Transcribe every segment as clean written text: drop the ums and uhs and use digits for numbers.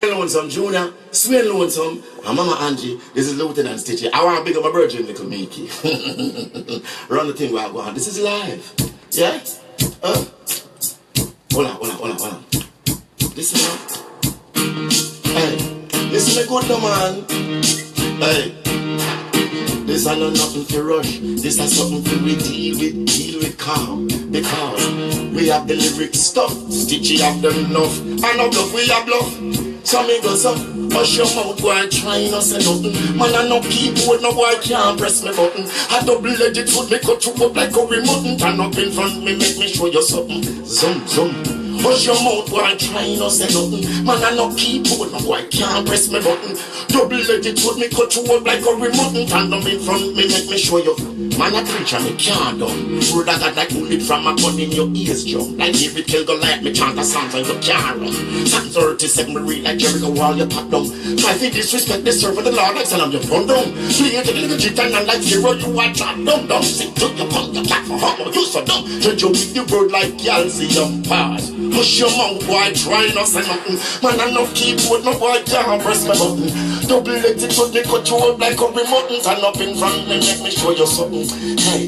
Lonesome Junior, Swing Lonesome, and Mama Angie. This is Lieutenant Stitchie. I want to big up my virgin little Mickey. Run the thing where I go on. This is live. Yeah? Hold on. Listen now. Hey, listen me good no man. Hey. This is not nothing to rush. This is something to deal with calm. Because we have the lyric stuff. Stitchie have them enough. And no bluff, we have bluff. So me goes up, hush your mouth, boy, try not say nothing. Man, I no keyboard, no boy can't press me button. I double-edged foot, me cut you up like curry mutton. Turn up in front me, make me show you something. Zoom. Hush your mouth, boy, try not say nothing. Man, I no keyboard, no boy can't press me button. Double-edged foot, me cut you up like curry mutton. Turn up in front me, make me show you. Man, I preach and me can't done. Word I got like bullet from a gun in your ears jump. Like David kill Goliath, me chant a song and you can't run. Psalm 37, me read like Jericho while you pop down. Try to disrespect the servant of the Lord like son of your run down. Play it a little jit and like zero, you are drop down. Sit to your punk, your clap for humble, you so dumb. Judge you with the word like calcium pass. Push your mouth, boy, try not say nothing. Man, I no keyboard, no boy can't press my button. Double-edged foot, me cut you up like curry mutton. Turn up in front, me make me show you something. Hey,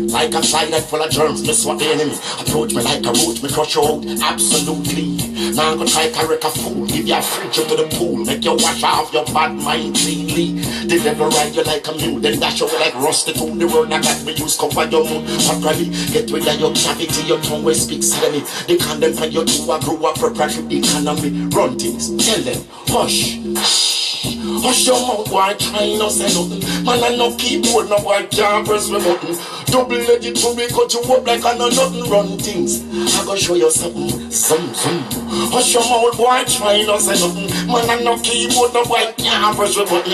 like a fly that full of germs, me swat the enemy. Approach me like a roach, me crush you out, absolutely. Now I'm gonna try to wreck a fool, give you a free trip to the pool, make you wash off your bad mind cleanly. The devil ride you like a mule, then dash you like rusty to the word that got me use cover your moon. Hot rally, get rid of your cavity, your tongue will speak silently. They condemn for you to grow up proprietary economy. Run things, tell them, hush. Hush your mouth, boy, try not say nothing. Man, I no keyboard, no boy can't press me button. Double-edged to me, cut you up like I know nothing. Run things, I go show you something. Zoom. Hush your mouth, boy, try not say nothing. Man, I no keyboard, no boy can't press me button.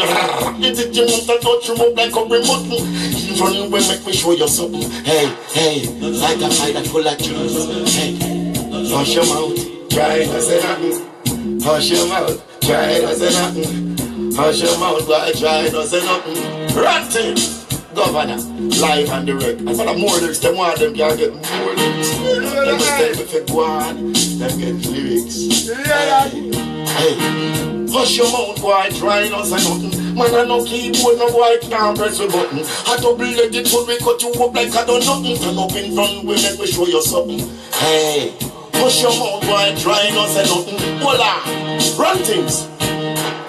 It is you want to touch you up like a button. Even when make me show you something. Hey, like a fire that full of juice. Hey, hush your mouth, try not say nothing. Hush your mouth, try not say nothing. Hush your mouth, boy, try not say nothing. Ranting, governor, live and direct. And for the more lyrics, them want them can't get more lyrics. Them stay with it, go on, them get lyrics. Hey, hush your mouth, boy, try not say nothing. Man, I no keyboard, no boy can't press the button. I double-edged foot, we cut you up like I done nothing. Turn up in front, we make me show you something. Hey, hush your mouth, boy, try not say nothing. Voila, run things.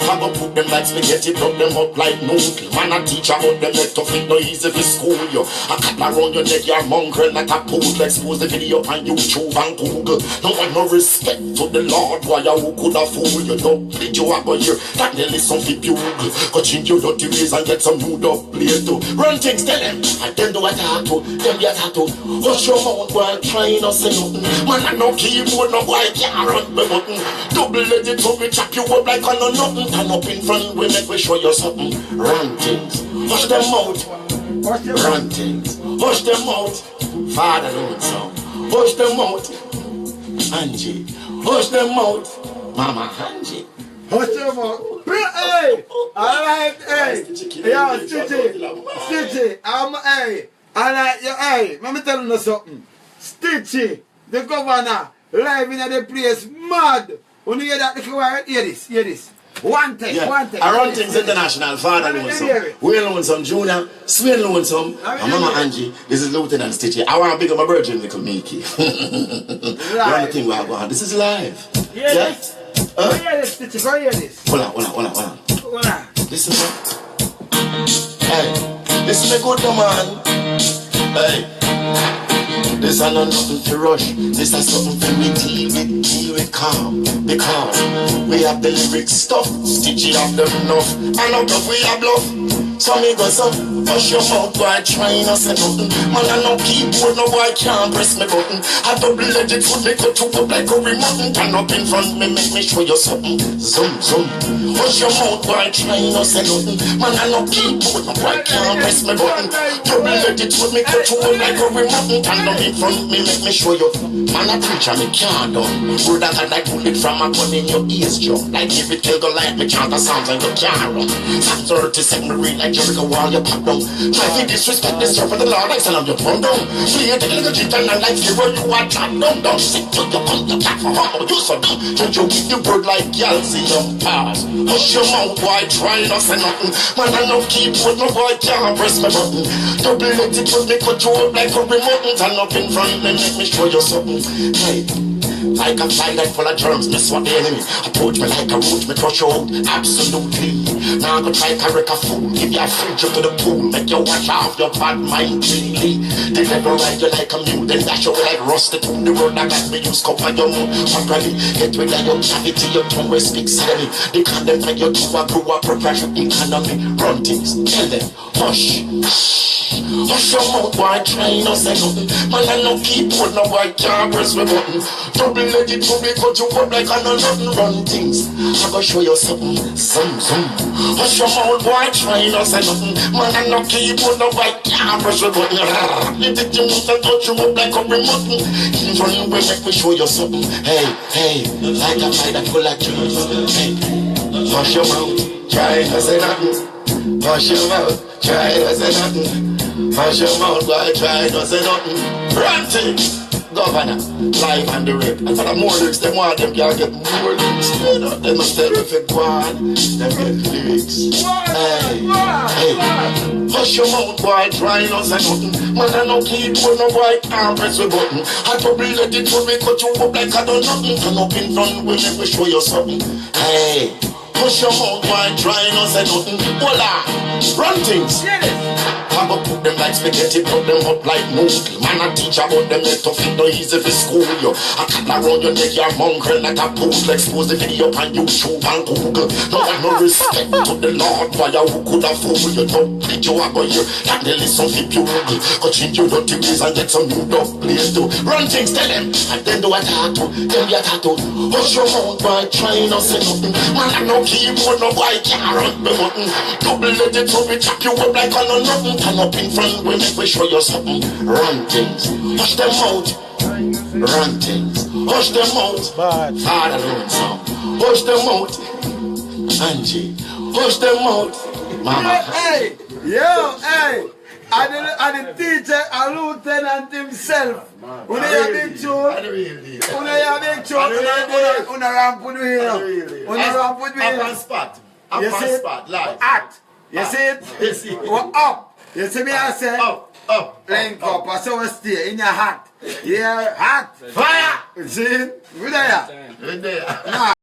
I go put them like spaghetti, plug them up like noodle. Man, I teach about them let to fit no easy for school you. I cut around your neck, you're mongrel like a pool. Expose the video on YouTube and Google. No one no respect to the Lord, why you could have fooled you. Don't bleed you up a year, that nearly something bugle. Go change your dirty ways and get some new dog play too. Run things, tell them, and then do what I have to, them you have to. Hush your mouth while trying to say nothing. Man, I no keyboard, no boy can't run the button. Double-edged so we chop you up like I know nothing. Turn up in front, we make we show you something. Run things, hush them out. Run things, hush them out. Father Lonesome, hush them out. Angie, hush them out. Mama Angie, hush them out. Hey, alright, hey. Yeah, Stitchie, hey. Alright, hey, let me tell you something. Stitchie, the governor, live in the place, mad. When you hear that, hear this. One thing. I run things international, Father Lonesome, Will Lonesome Junior, Swing Lonesome, and Mama Angie. This is Lieutenant Stitchie. I want to big up my virgin little Mickey. Run the thing where I go on. This is live. Yeah? Go hear this, Stitchie, go hear this. Hold on. Listen, man. Hey, listen me good, no man. Hey. This is not nothing to rush. This is something for me deal with calm. Because we have the lyric stuff. Stitchie have them enough. And out of we have bluff. So me goes up, hush your mouth, boy, try not say nothing. Man, I no keyboard, no boy can't press me button. I double-edged foot, make you two up like curry mutton. Turn up in front, me make me show you something. Zoom. Hush your mouth, boy, try not say nothing. Man, I no keyboard, no boy can't press me button. Double-edged foot, make you two up like curry mutton. Turn up in front, me make me show you. Man, I preach and me can't done. Word that I like bullet from a gun in your ears jump. Like David kill Goliath, me chant a song and you can't run. Psalm 37, me read like like Jericho while you pop down. Try to disrespect the servant of the Lord, like son of your phone down. Play a little cheat and like zero, you are drop down, down. Sit to your pump, your back for how you so dumb. Don't you give your bird like y'all see them pass. Hush your mouth, boy, try not say nothing. Man, I know keep with no boy, can't press my button. Double let it put me control like a remote. Turn up in front, then make me show you something. Hey. Like a fly that full of germs, miss what the enemy. Approach me like a roach, me crush you out, absolutely. Now I go try to wreck a fool, give you a fridge up to the pool, make you wash off your bad mind cleanly. They never ride you like a mule, then dash you like rusted on the road that got me use cover your mouth. Properly, get rid of your cavity, your tongue will speak silly. They can't then make you do a grow up progression economy. Run things, tell them, hush. Hush your mouth, boy, try not say nothing. Man, I no keep with no boy, can't press my button. Double let it to me, cut you up like I know nothing. Run things, I go show you something. Some. Hush your mouth, boy, try not say nothing. Man, I no keep with no boy, can't press my button. You think you want to touch you up like a remote. In front of me, make me show you something. Hey, like a fire full of juice. Hey, hush your mouth, try not say nothing. Hush your mouth, try not say nothing. Hush your mouth, boy, try not say nothing. Ranting, governor, live and direct. And for the more lyrics, them want them can't get more lyrics. They must tell if it go on, them get lyrics. Hey, hush your mouth, boy, try not say nothing. Man, I no keep when no boy can't press the button. I probably let it for me, cut you up like I don't nothing. Turn up in front, we make me show you something. Hey, hush your mouth, boy, try not say nothing. Voila, run things. I go put them like spaghetti, put them up like noodle. Man, I teach about them let to fit no easy for school, yo. I cut around your neck, you're mongrel like a poodle. Expose the video on YouTube and Google. No one no respect to the Lord, why who could have fooled you? Don't bleed you, I go here, like the listen for bugle. Go change your dirty ways and get some new dog players to run things, tell them, and then do a tattoo, then be a tattoo. Hush your mouth, boy, try not say nothing. Man, I no keyboard, no boy can't run the button. Double let it so we chop you up like I know nothing. Turn up in front, we make we show you something. Run things, hush them out. Run things, hush them out. Father Lonesome, hush them out. Angie, hush them out. Mama. Hey, and the teacher, a lieutenant himself. When you have big tune, una ramp with me. Una ramp with me. Up on spot. Up on spot, live. Act. You see it? You see it? We're up. You see me, I say? Up. Link up. I saw we stay in your hat. Yeah, hat. Fire. You see it? Good there. Good there.